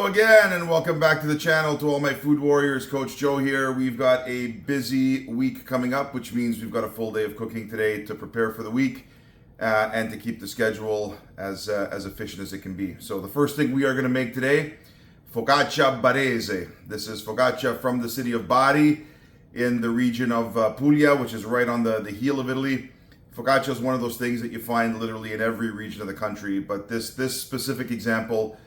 Hello again and welcome back to the channel to all my food warriors. Coach Joe here. We've got a busy week coming up, which means we've got a full day of cooking today to prepare for the week and to keep the schedule as efficient as it can be. So the first thing we are going to make today, Focaccia Barese. This is focaccia from the city of Bari in the region of Puglia, which is right on the heel of Italy. Focaccia is one of those things that you find literally in every region of the country, but this specific example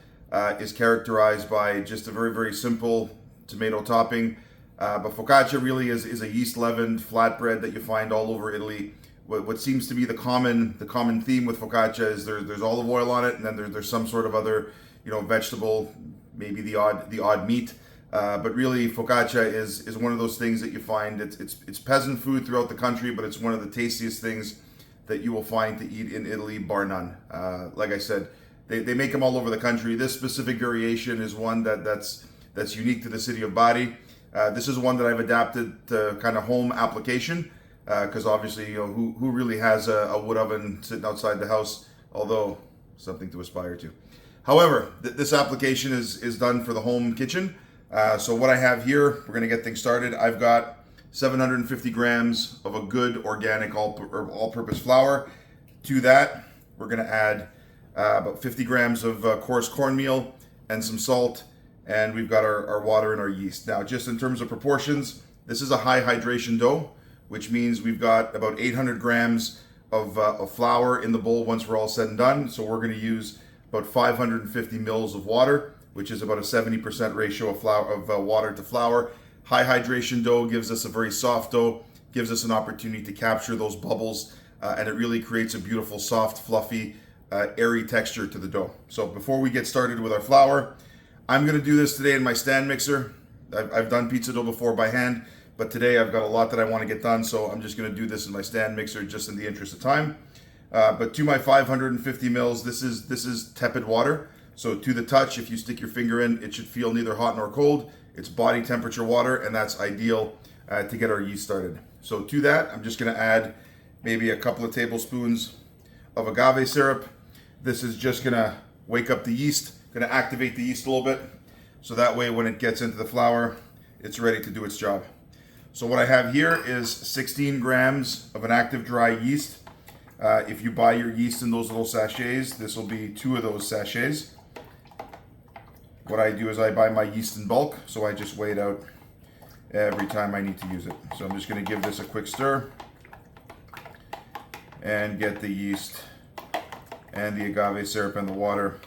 is characterized by just a very, very simple tomato topping. But focaccia really is a yeast-leavened flatbread that you find all over Italy. What seems to be the common theme with focaccia is there's olive oil on it, and then there's some sort of other vegetable, maybe the odd meat. But really, focaccia is one of those things that you find. It's peasant food throughout the country, but it's one of the tastiest things that you will find to eat in Italy, bar none. Like I said, they make them all over the country. This specific variation is one that's unique to the city of Bari. This is one that I've adapted to kind of home application because obviously, who really has a wood oven sitting outside the house, although something to aspire to. However, this application is done for the home kitchen. So what I have here, we're going to get things started. I've got 750 grams of a good organic all-purpose flour. To that, we're going to add about 50 grams of coarse cornmeal and some salt, and we've got our water and our yeast. Now, just in terms of proportions, this is a high hydration dough, which means we've got about 800 grams of flour in the bowl once we're all said and done. So we're going to use about 550 mils of water, which is about a 70% ratio of water to flour. High hydration dough gives us a very soft dough, gives us an opportunity to capture those bubbles, and it really creates a beautiful, soft, fluffy, airy texture to the dough. So before we get started with our flour, I'm going to do this today in my stand mixer. I've done pizza dough before by hand, but today I've got a lot that I want to get done, so I'm just going to do this in my stand mixer just in the interest of time. But to my 550 mils, this is tepid water. So to the touch, if you stick your finger in, it should feel neither hot nor cold. It's body temperature water, and that's ideal to get our yeast started. So to that, I'm just going to add maybe a couple of tablespoons of agave syrup. This is just going to wake up the yeast, going to activate the yeast a little bit, so that way when it gets into the flour, it's ready to do its job. So what I have here is 16 grams of an active dry yeast. If you buy your yeast in those little sachets, this will be 2 of those sachets. What I do is I buy my yeast in bulk, so I just weigh it out every time I need to use it. So I'm just going to give this a quick stir and get the yeast and the agave syrup and the water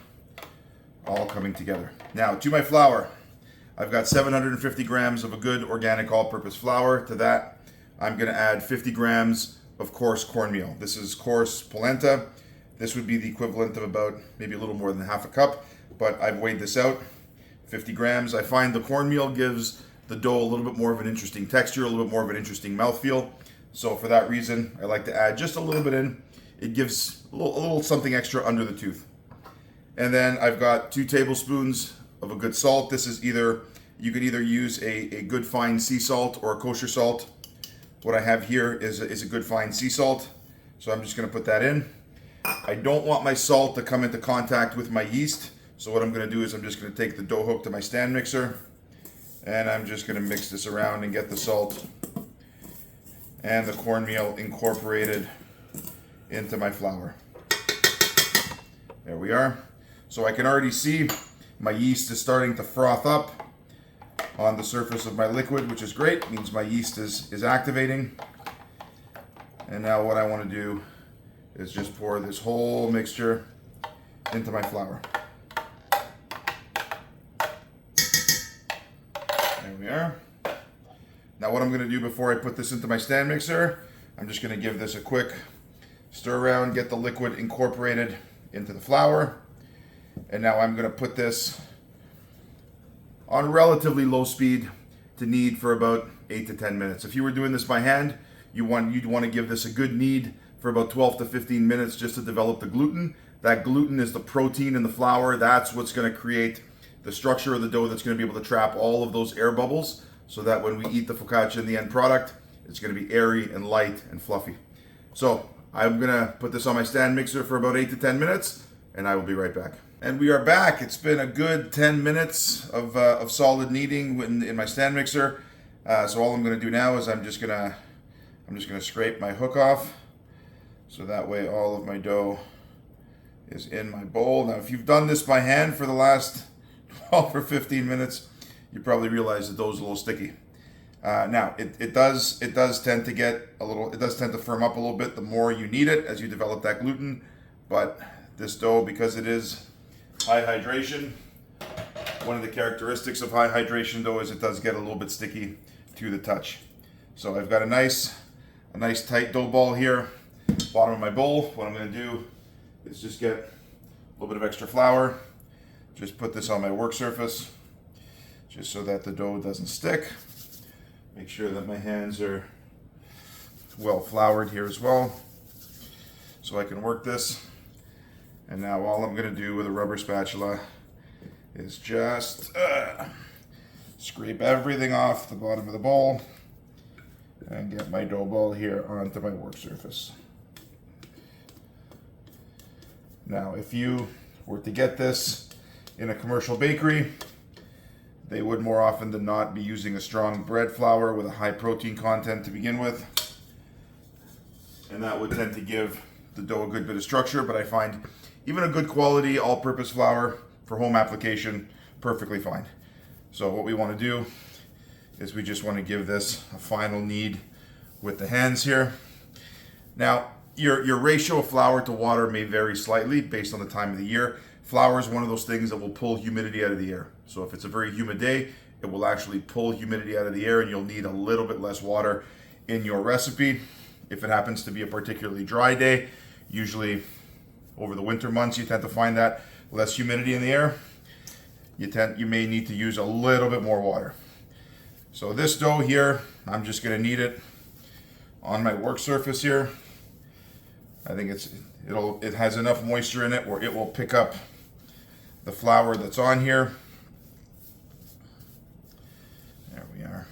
all coming together. Now to my flour, I've got 750 grams of a good organic all-purpose flour. To that, I'm going to add 50 grams of coarse cornmeal. This is coarse polenta. This would be the equivalent of about maybe a little more than half a cup, but I've weighed this out, 50 grams. I find the cornmeal gives the dough a little bit more of an interesting texture, a little bit more of an interesting mouthfeel. So for that reason, I like to add just a little bit in. It gives a little something extra under the tooth. And then I've got 2 tablespoons of a good salt. This is you could either use a good fine sea salt or a kosher salt. What I have here is a good fine sea salt. So I'm just going to put that in. I don't want my salt to come into contact with my yeast. So what I'm going to do is I'm just going to take the dough hook to my stand mixer, and I'm just going to mix this around and get the salt and the cornmeal incorporated into my flour. There we are. So I can already see my yeast is starting to froth up on the surface of my liquid, which is great. It means my yeast is activating. And now what I want to do is just pour this whole mixture into my flour. There we are. Now what I'm going to do before I put this into my stand mixer, I'm just going to give this a quick stir around, get the liquid incorporated into the flour. And now I'm going to put this on relatively low speed to knead for about 8 to 10 minutes. If you were doing this by hand, you'd want to give this a good knead for about 12 to 15 minutes just to develop the gluten. That gluten is the protein in the flour. That's what's going to create the structure of the dough that's going to be able to trap all of those air bubbles so that when we eat the focaccia in the end product, it's going to be airy and light and fluffy. So I'm going to put this on my stand mixer for about 8 to 10 minutes, and I will be right back. And we are back. It's been a good 10 minutes of solid kneading in my stand mixer. So all I'm going to do now is I'm just going to scrape my hook off, so that way all of my dough is in my bowl. Now, if you've done this by hand for the last 12 or 15 minutes, you probably realize the dough's a little sticky. Now, it does tend to get a little, it does tend to firm up a little bit the more you knead it as you develop that gluten. But this dough, because it is high hydration, one of the characteristics of high hydration dough is it does get a little bit sticky to the touch. So I've got a nice tight dough ball here, bottom of my bowl. What I'm going to do is just get a little bit of extra flour, just put this on my work surface, just so that the dough doesn't stick. Make sure that my hands are well floured here as well, so I can work this. And now all I'm going to do with a rubber spatula is just scrape everything off the bottom of the bowl and get my dough ball here onto my work surface. Now, if you were to get this in a commercial bakery, they would more often than not be using a strong bread flour with a high protein content to begin with. And that would tend to give the dough a good bit of structure, but I find even a good quality all-purpose flour for home application, perfectly fine. So what we want to do is we just want to give this a final knead with the hands here. Now, your ratio of flour to water may vary slightly based on the time of the year. Flour is one of those things that will pull humidity out of the air. So if it's a very humid day, it will actually pull humidity out of the air, and you'll need a little bit less water in your recipe. If it happens to be a particularly dry day, usually over the winter months, you tend to find that less humidity in the air. You may need to use a little bit more water. So this dough here, I'm just going to knead it on my work surface here. I think it has enough moisture in it where it will pick up the flour that's on here. There we are.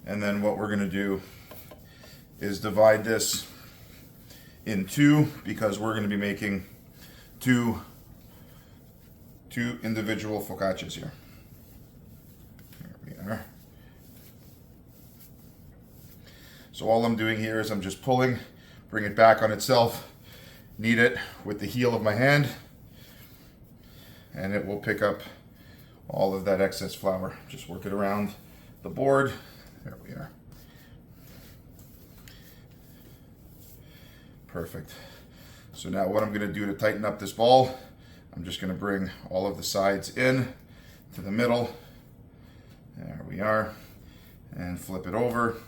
And then what we're going to do is divide this in two, because we're going to be making two individual focaccias here. There we are. So all I'm doing here is I'm just pulling, bring it back on itself, knead it with the heel of my hand, and it will pick up all of that excess flour. Just work it around the board. There we are. Perfect. So now what I'm going to do to tighten up this ball, I'm just going to bring all of the sides in to the middle. There we are. And flip it over.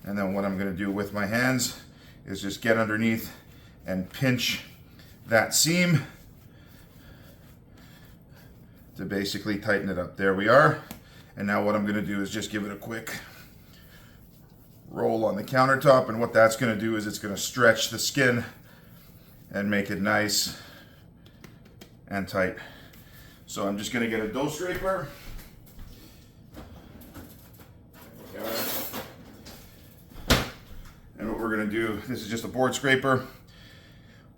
And then what I'm going to do with my hands is just get underneath and pinch that seam to basically tighten it up. There we are. And now what I'm going to do is just give it a quick roll on the countertop, and what that's going to do is it's going to stretch the skin and make it nice and tight. So I'm just going to get a dough scraper. And what we're going to do, this is just a board scraper.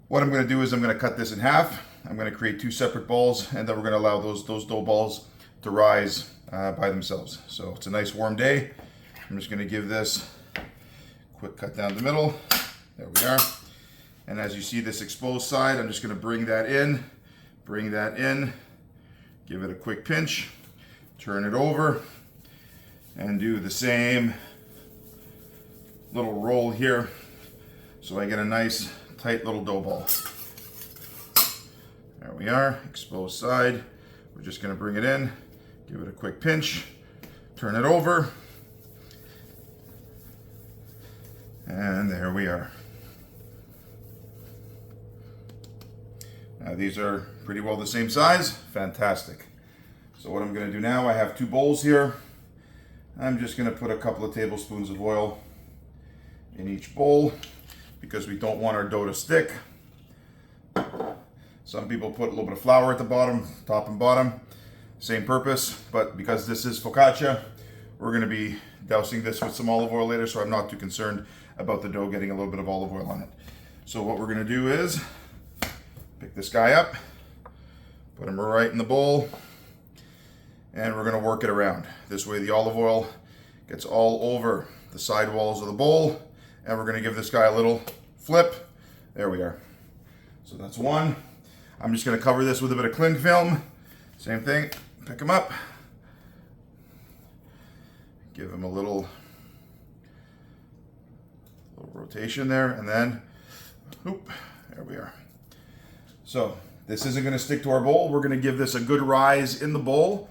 What I'm going to do is I'm going to cut this in half. I'm going to create two separate balls, and then we're going to allow those dough balls to rise by themselves. So it's a nice warm day. I'm just going to give this a quick cut down the middle. There we are. And as you see this exposed side, I'm just going to bring that in, give it a quick pinch, turn it over, and do the same little roll here so I get a nice tight little dough ball. There we are, exposed side. We're just going to bring it in, give it a quick pinch, turn it over, and there we are. Now these are pretty well the same size. Fantastic. So what I'm going to do now, I have two bowls here. I'm just going to put a couple of tablespoons of oil in each bowl because we don't want our dough to stick. Some people put a little bit of flour at the bottom, top and bottom, same purpose, but because this is focaccia, we're going to be dousing this with some olive oil later, so I'm not too concerned about the dough getting a little bit of olive oil on it. So what we're going to do is pick this guy up, Put them right in the bowl, and we're going to work it around. This way the olive oil gets all over the side walls of the bowl, and we're going to give this guy a little flip. There we are. So that's one. I'm just going to cover this with a bit of cling film. Same thing, pick them up, give them a little rotation there, and then, whoop, there we are. So this isn't going to stick to our bowl. We're going to give this a good rise in the bowl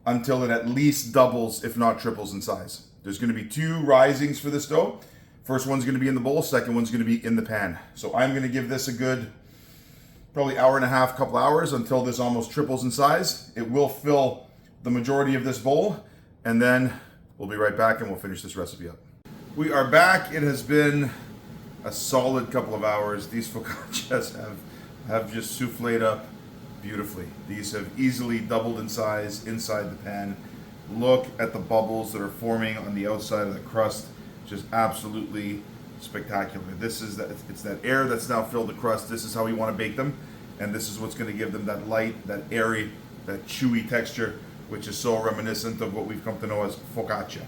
until it at least doubles, if not triples in size. There's going to be 2 risings for this dough. First one's going to be in the bowl, second one's going to be in the pan. So I'm going to give this a good probably hour and a half, couple hours until this almost triples in size. It will fill the majority of this bowl, and then we'll be right back and we'll finish this recipe up. We are back. It has been a solid couple of hours. These focaccias have just souffled up beautifully. These have easily doubled in size inside the pan. Look at the bubbles that are forming on the outside of the crust. Just absolutely spectacular. This is it's that air that's now filled the crust. This is how we want to bake them, and this is what's going to give them that light, that airy, that chewy texture, which is so reminiscent of what we've come to know as focaccia.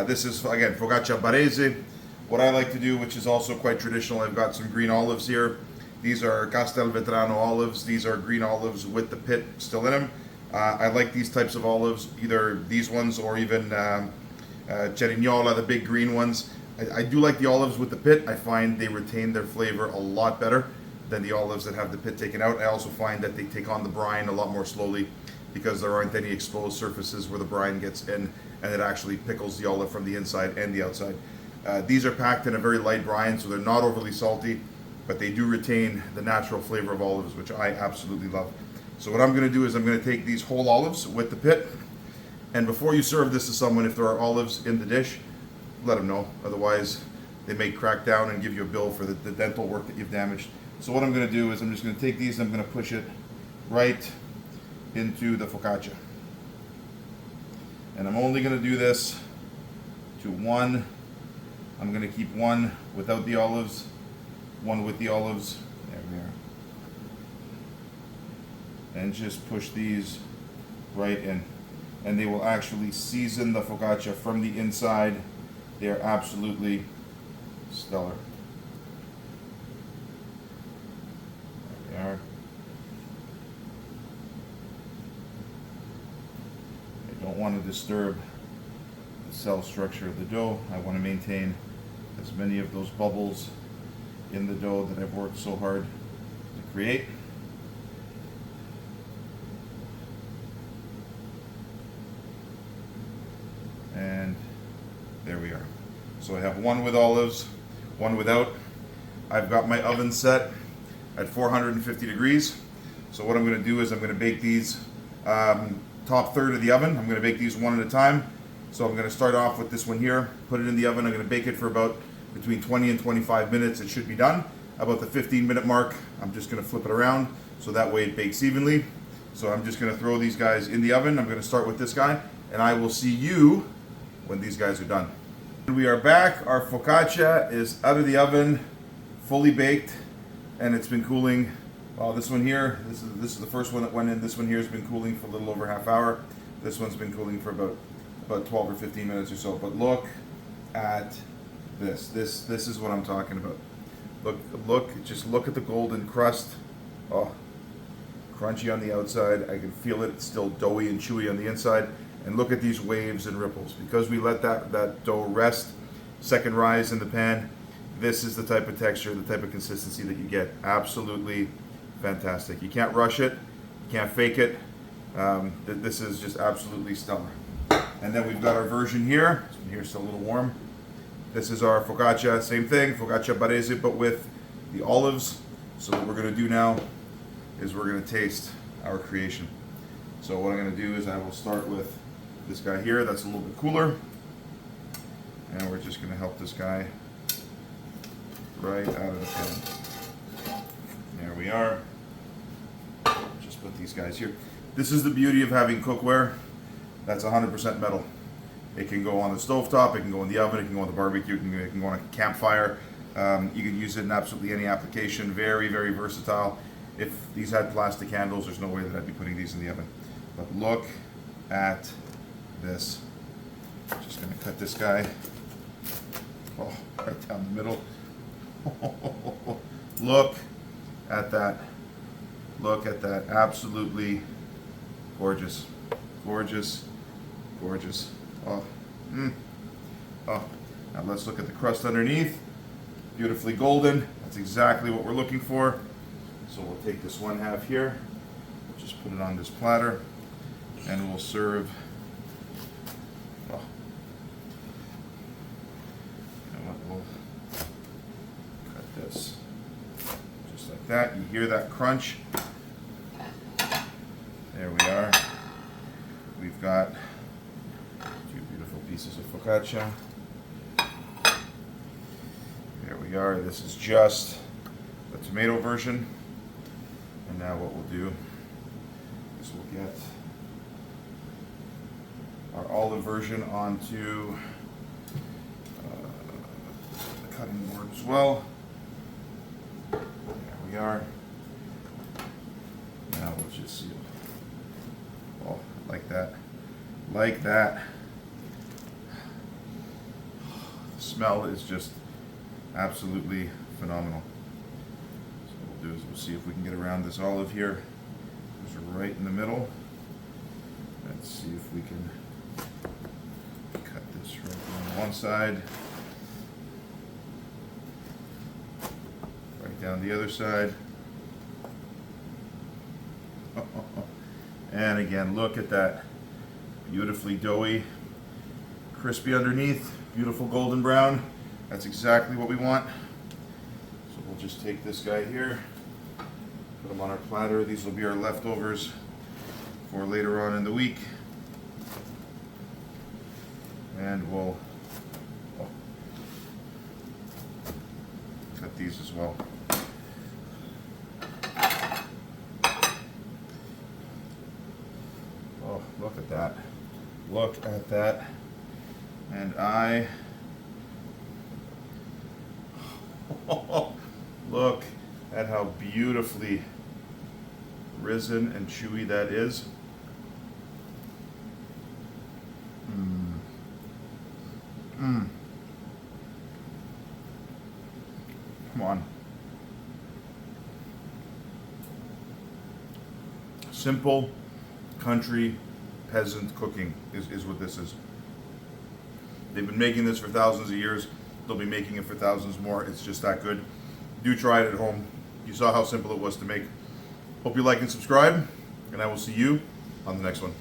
This is, again, Focaccia Barese. What I like to do, which is also quite traditional, I've got some green olives here. These are Castelvetrano olives. These are green olives with the pit still in them. I like these types of olives, either these ones or even Cerignola, the big green ones. I do like the olives with the pit. I find they retain their flavor a lot better than the olives that have the pit taken out. I also find that they take on the brine a lot more slowly because there aren't any exposed surfaces where the brine gets in, and it actually pickles the olive from the inside and the outside. These are packed in a very light brine, so they're not overly salty, but they do retain the natural flavor of olives, which I absolutely love. So what I'm going to do is I'm going to take these whole olives with the pit, and before you serve this to someone, if there are olives in the dish, let them know. Otherwise, they may crack down and give you a bill for the dental work that you've damaged. So what I'm going to do is I'm just going to take these and I'm going to push it right into the focaccia. And I'm only going to do this to one. I'm going to keep one without the olives, one with the olives. There we are. And just push these right in. And they will actually season the focaccia from the inside. They are absolutely stellar. There we are. I don't want to disturb the cell structure of the dough. I want to maintain as many of those bubbles in the dough that I've worked so hard to create. And there we are. So I have one with olives, one without. I've got my oven set at 450 degrees. So what I'm going to do is I'm going to bake these top third of the oven. I'm going to bake these one at a time. So I'm going to start off with this one here, put it in the oven. I'm going to bake it for about between 20 and 25 minutes. It should be done. About the 15-minute mark, I'm just going to flip it around so that way it bakes evenly. So I'm just going to throw these guys in the oven. I'm going to start with this guy, and I will see you when these guys are done. We are back. Our focaccia is out of the oven, fully baked, and it's been cooling. Well, this one here, this is the first one that went in. This one here has been cooling for a little over half hour. This one's been cooling for about 12 or 15 minutes or so. But look at this. This is what I'm talking about. Just look at the golden crust. Oh, crunchy on the outside. I can feel it. It's still doughy and chewy on the inside. And look at these waves and ripples. Because we let that dough rest, second rise in the pan, this is the type of texture, the type of consistency that you get. Absolutely fantastic. You can't rush it. You can't fake it. This is just absolutely stellar. And then we've got our version here. This one here's still a little warm. This is our focaccia, same thing, focaccia barese, but with the olives. So what we're going to do now is we're going to taste our creation. So what I'm going to do is I will start with this guy here that's a little bit cooler. And we're just going to help this guy right out of the pan. There we are. Just put these guys here. This is the beauty of having cookware that's 100% metal. It can go on the stovetop, it can go in the oven, it can go on the barbecue, it can go on a campfire. You can use it in absolutely any application. Very, very versatile. If these had plastic handles, there's no way that I'd be putting these in the oven. But look at this. Just gonna cut this guy. Oh, right down the middle. Look at that. Look at that. Absolutely gorgeous. Gorgeous. Gorgeous. Oh. Oh. Now let's look at the crust underneath. Beautifully golden. That's exactly what we're looking for. So we'll take this one half here. We'll just put it on this platter. And we'll serve. Oh. You know what? We'll cut this just like that. You hear that crunch? There we are. We've got two beautiful pieces of focaccia. There we are. This is just the tomato version. And now what we'll do is we'll get our olive version onto the cutting board as well. There we are. Now we'll just seal. Oh, like that. Like that. The smell is just absolutely phenomenal. So what we'll do is we'll see if we can get around this olive here. It's right in the middle. Let's see if we can cut this right on one side. Right down the other side. And again, look at that. Beautifully doughy, crispy underneath, beautiful golden brown. That's exactly what we want. So we'll just take this guy here, put them on our platter. These will be our leftovers for later on in the week. And we'll cut these as well. Oh, look at that. Look at that. And look at how beautifully risen and chewy that is. Come on. Simple country peasant cooking is what this is. They've been making this for thousands of years. They'll be making it for thousands more. It's just that good. Do try it at home. You saw how simple it was to make. Hope you like and subscribe, and I will see you on the next one.